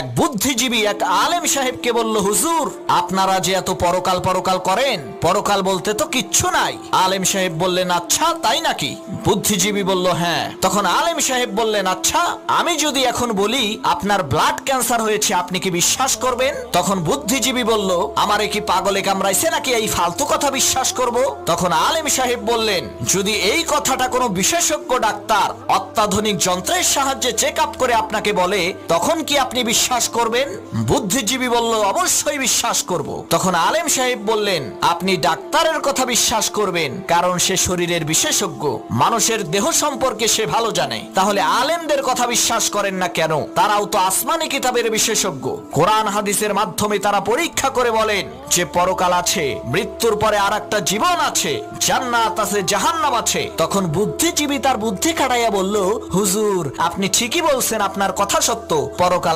এক বুদ্ধিজীবী এক আলেম সাহেবকে বলল, হুজুর আপনারা যে এত পরকাল পরকাল করেন, পরকাল বলতে তো কিচ্ছু নাই। আলেম সাহেব বললেন, আচ্ছা তাই নাকি? বুদ্ধিজীবী বলল, হ্যাঁ। তখন আলেম সাহেব বললেন, আচ্ছা আমি যদি এখন বলি আপনার ব্লাড ক্যান্সার হয়েছে, আপনি কি বিশ্বাস করবেন? তখন বুদ্ধিজীবী বলল, আমারে কি পাগলে কামড়াইছে নাকি এই ফালতু কথা বিশ্বাস করব? তখন আলেম সাহেব বললেন, যদি এই কথাটা কোনো বিশেষজ্ঞ ডাক্তার অত্যাধুনিক যন্ত্রের সাহায্যে চেক আপ করে আপনাকে বলে, তখন কি আপনি বিশ্বাস করবেন? বুদ্ধিজীবী বলল, অবশ্যই বিশ্বাস করব। তখন আলেম সাহেব বললেন, আপনি ডাক্তারের কথা বিশ্বাস করবেন কারণ সে শরীরের বিশেষজ্ঞ, মানুষের দেহ সম্পর্কে সে ভালো জানে। তাহলে আলেমদের কথা বিশ্বাস করেন না কেন? তারাও তো আসমানি কিতাবের বিশেষজ্ঞ। কোরআন হাদিসের মাধ্যমে তারা পরীক্ষা করে বলেন যে পরকাল আছে, মৃত্যুর পরে আরেকটা জীবন আছে, জান্নাত আছে, জাহান্নাম আছে। তখন বুদ্ধিজীবী তার বুদ্ধি খাটাইয়া বলল, হুজুর আপনি ঠিকই বলছেন, আপনার কথা সত্য, পরকাল